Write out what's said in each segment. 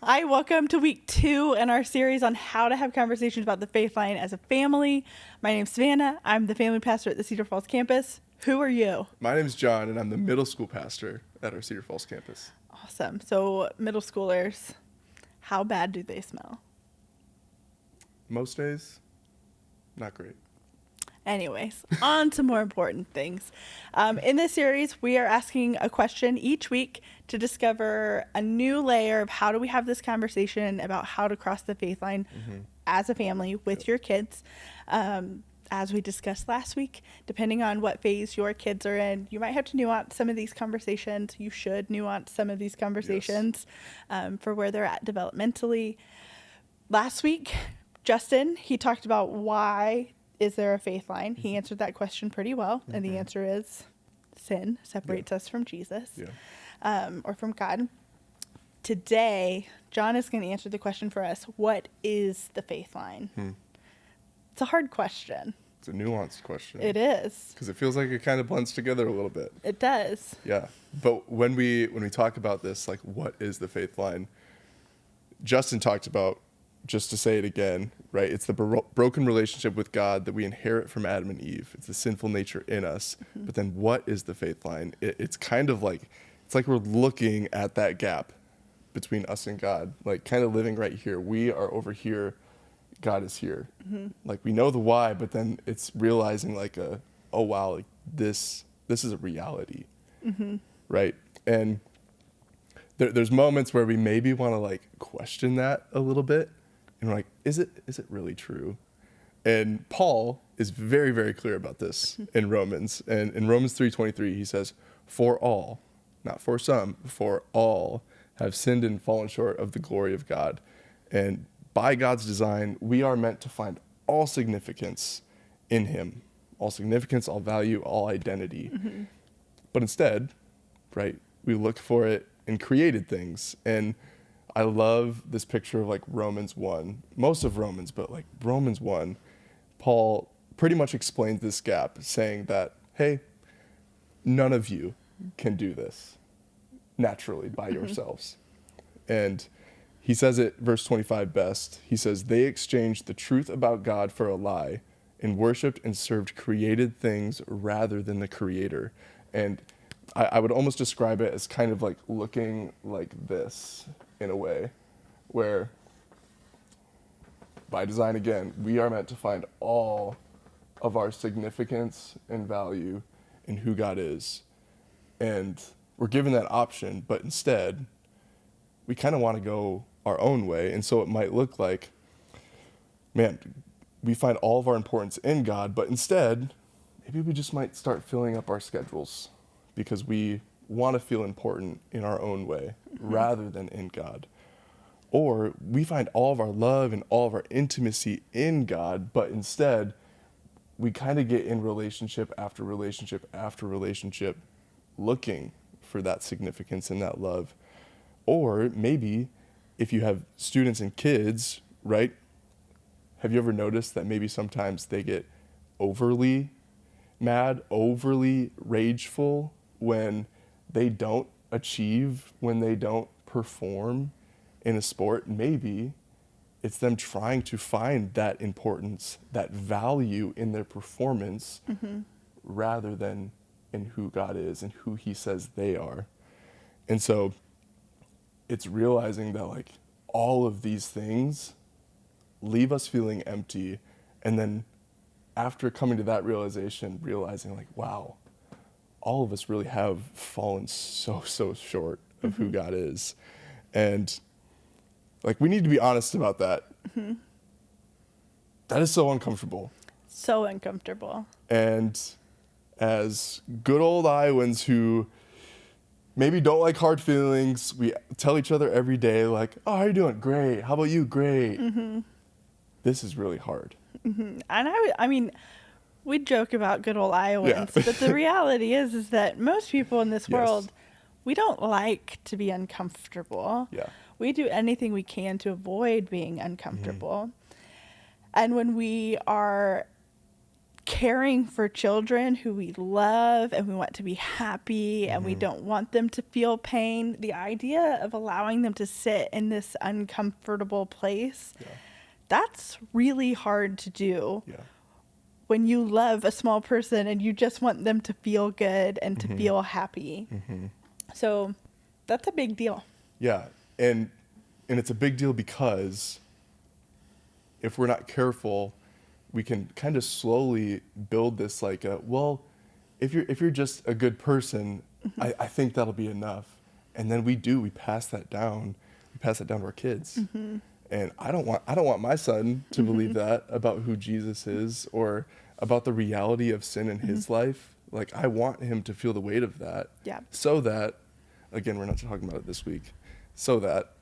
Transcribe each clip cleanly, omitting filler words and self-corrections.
Hi, welcome to week 2 in our series on how to have conversations about the faith line as a family. My name's Savannah. I'm the family pastor at the Cedar Falls campus. Who are you? My name's John, and I'm the middle school pastor at our Cedar Falls campus. Awesome. So, middle schoolers, how bad do they smell? Most days, not great. Anyways, on to more important things. In this series, we are asking a question each week to discover a new layer of how do we have this conversation about how to cross the faith line as a family with your kids. As we discussed last week, depending on what phase your kids are in, you might have to nuance some of these conversations. You should nuance some of these conversations for where they're at developmentally. Last week, Justin, he talked about why is there a faith line? He answered that question pretty well, and the answer is sin separates us from Jesus or from God. Today, John is going to answer the question for us, what is the faith line? It's a hard question. It's a nuanced question. It is. Because it feels like it kind of blends together a little bit. It does. Yeah. But when we talk about this, like, what is the faith line? Justin talked about, just to say it again, right? It's the broken relationship with God that we inherit from Adam and Eve. It's the sinful nature in us. But then what is the faith line? It's kind of like, it's like we're looking at that gap between us and God, like kind of living right here. We are over here. God is here. Like, we know the why, but then it's realizing like oh wow, like this is a reality, right? And there's moments where we maybe want to like question that a little bit, and we're like, is it really true? And Paul is very, very clear about this in Romans. And in Romans 3:23, he says, "For all, not for some, for all have sinned and fallen short of the glory of God." And by God's design, we are meant to find all significance in him, all significance, all value, all identity. But instead, right, we look for it in created things. And I love this picture of like Romans 1, most of Romans, but like Romans 1, Paul pretty much explains this gap, saying that, hey, none of you can do this naturally by yourselves. And he says it, verse 25 best. He says, they exchanged the truth about God for a lie and worshiped and served created things rather than the Creator. And I would almost describe it as kind of like looking like this in a way, where by design, again, we are meant to find all of our significance and value in who God is. And we're given that option, but instead, we kind of want to go our own way. And so it might look like, man, we find all of our importance in God, but instead, maybe we just might start filling up our schedules because we want to feel important in our own way rather than in God. Or we find all of our love and all of our intimacy in God, but instead, we kind of get in relationship after relationship after relationship looking for that significance and that love. Or maybe if you have students and kids, right? Have you ever noticed that maybe sometimes they get overly mad, overly rageful when they don't achieve, when they don't perform in a sport? Maybe it's them trying to find that importance, that value in their performance rather than in who God is and who he says they are. And so it's realizing that like all of these things leave us feeling empty. And then after coming to that realization, realizing like, wow, all of us really have fallen so short of who God is. And like, we need to be honest about that. That is so uncomfortable. So uncomfortable. And as good old Iowans who maybe don't like hard feelings, we tell each other every day, like, oh, how are you doing? Great. How about you? Great. This is really hard. And I mean, we joke about good old Iowans, but the reality is that most people in this world, we don't like to be uncomfortable. Yeah. We do anything we can to avoid being uncomfortable. And when we are caring for children who we love and we want to be happy and we don't want them to feel pain, the idea of allowing them to sit in this uncomfortable place, that's really hard to do when you love a small person and you just want them to feel good and to feel happy. So that's a big deal. Yeah. And it's a big deal because if we're not careful, we can kind of slowly build this like, if you're just a good person, I think that'll be enough. And then we pass that down. We pass that down to our kids. And I don't want my son to believe that about who Jesus is or about the reality of sin in his life. Like, I want him to feel the weight of that. Yeah. So that, again, we're not talking about it this week, so that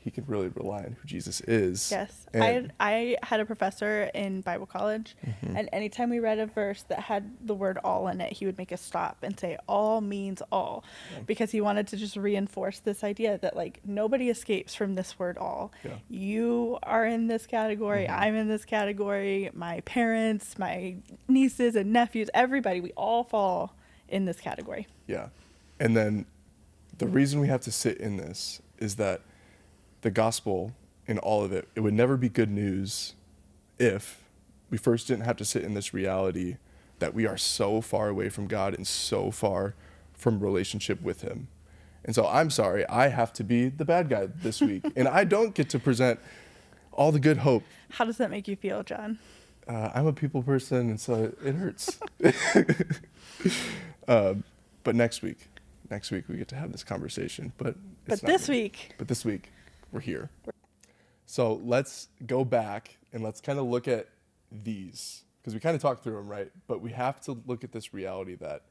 he could really rely on who Jesus is. Yes. And I had a professor in Bible college, and anytime we read a verse that had the word all in it, he would make us stop and say, all means all, because he wanted to just reinforce this idea that, like, nobody escapes from this word all. Yeah. You are in this category. I'm in this category. My parents, my nieces and nephews, everybody, we all fall in this category. Yeah. And then the reason we have to sit in this is that the gospel in all of it, it would never be good news if we first didn't have to sit in this reality that we are so far away from God and so far from relationship with him. And so I'm sorry, I have to be the bad guy this week. And I don't get to present all the good hope. How does that make you feel, John? I'm a people person, and so it hurts. But next week we get to have this conversation. But this week, we're here. So let's go back and let's kind of look at these, because we kind of talked through them, right? But we have to look at this reality that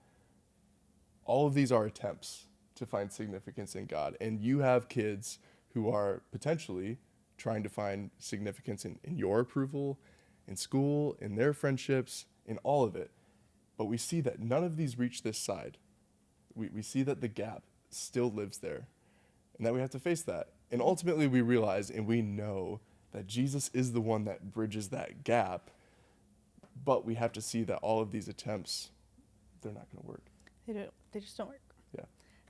all of these are attempts to find significance in God. And you have kids who are potentially trying to find significance in your approval, in school, in their friendships, in all of it. But we see that none of these reach this side. We see that the gap still lives there, and that we have to face that. And ultimately we realize and we know that Jesus is the one that bridges that gap, but we have to see that all of these attempts, they're not going to work. They just don't work. Yeah.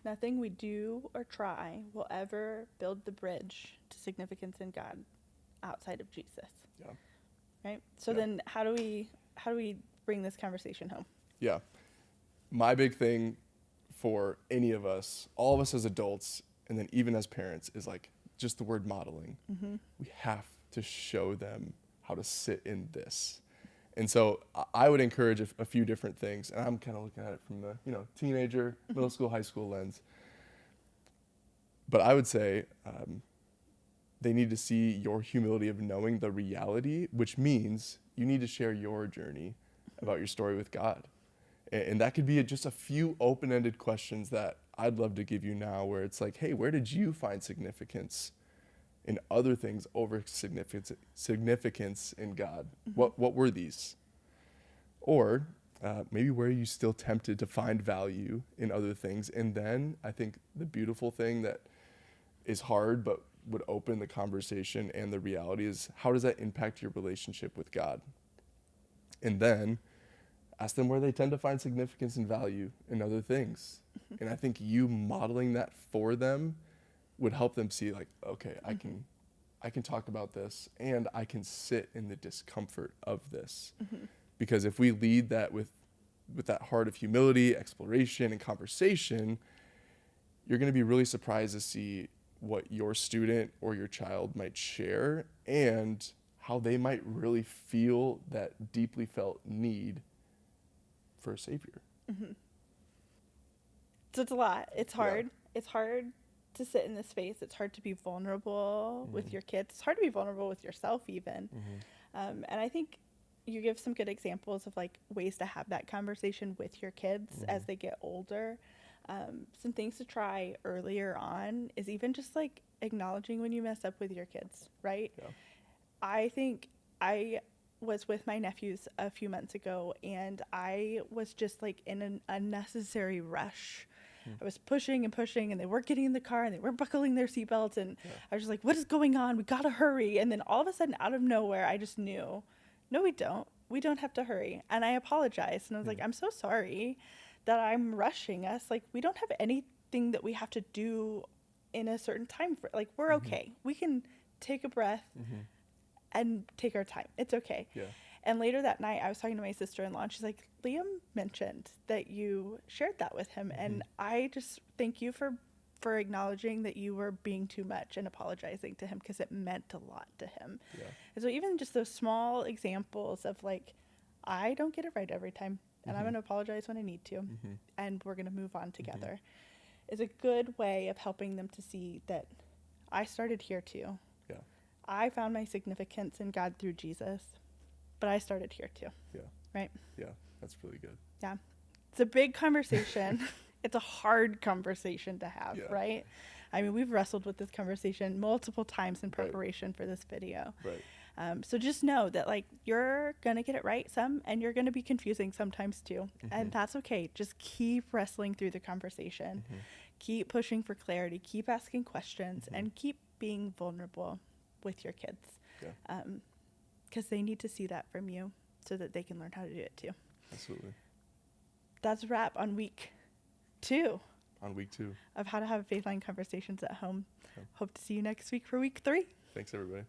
Nothing we do or try will ever build the bridge to significance in God outside of Jesus. Yeah. Right? So then how do we bring this conversation home? Yeah. My big thing for any of us, all of us as adults, and then even as parents, is like just the word modeling. We have to show them how to sit in this. And so I would encourage a few different things, and I'm kind of looking at it from the teenager, middle school, high school lens. But I would say they need to see your humility of knowing the reality, which means you need to share your journey about your story with God. And that could be just a few open-ended questions that I'd love to give you now, where it's like, hey, where did you find significance in other things over significance in God? What were these? Or maybe where are you still tempted to find value in other things? And then I think the beautiful thing that is hard but would open the conversation and the reality is, how does that impact your relationship with God? And then ask them where they tend to find significance and value in other things. And I think you modeling that for them would help them see, like, okay, I can talk about this and I can sit in the discomfort of this. Because if we lead that with that heart of humility, exploration, and conversation, you're going to be really surprised to see what your student or your child might share and how they might really feel that deeply felt need for a savior. So it's a lot. It's hard. It's hard to sit in this space. It's hard to be vulnerable with your kids. It's hard to be vulnerable with yourself even. And I think you give some good examples of like ways to have that conversation with your kids as they get older. Some things to try earlier on is even just like acknowledging when you mess up with your kids, right? Yeah. I think I was with my nephews a few months ago and I was just like in an unnecessary rush. I was pushing and pushing and they weren't getting in the car and they weren't buckling their seatbelts and I was just like, what is going on? We gotta hurry. And then all of a sudden out of nowhere, I just knew, no, we don't. we don't have to hurry. And I apologized. And I was like, I'm so sorry that I'm rushing us. Like, we don't have anything that we have to do in a certain time. Like, we're okay. We can take a breath and take our time. It's okay. Yeah. And later that night, I was talking to my sister-in-law, and she's like, Liam mentioned that you shared that with him. And I just thank you for acknowledging that you were being too much and apologizing to him, because it meant a lot to him. Yeah. And so even just those small examples of like, I don't get it right every time, and I'm going to apologize when I need to, and we're going to move on together, is a good way of helping them to see that I started here too. Yeah. I found my significance in God through Jesus, but I started here too. Yeah. Right? Yeah. That's really good. Yeah. It's a big conversation. It's a hard conversation to have, Yeah. right? I mean, we've wrestled with this conversation multiple times in preparation for this video. Right. So just know that, like, you're going to get it right some, and you're going to be confusing sometimes too. And that's okay. Just keep wrestling through the conversation. Keep pushing for clarity. Keep asking questions, and keep being vulnerable with your kids. Yeah. Because they need to see that from you so that they can learn how to do it too. Absolutely. That's a wrap on week 2 On week 2. of how to have faith line conversations at home. Yeah. Hope to see you next week for week 3. Thanks, everybody.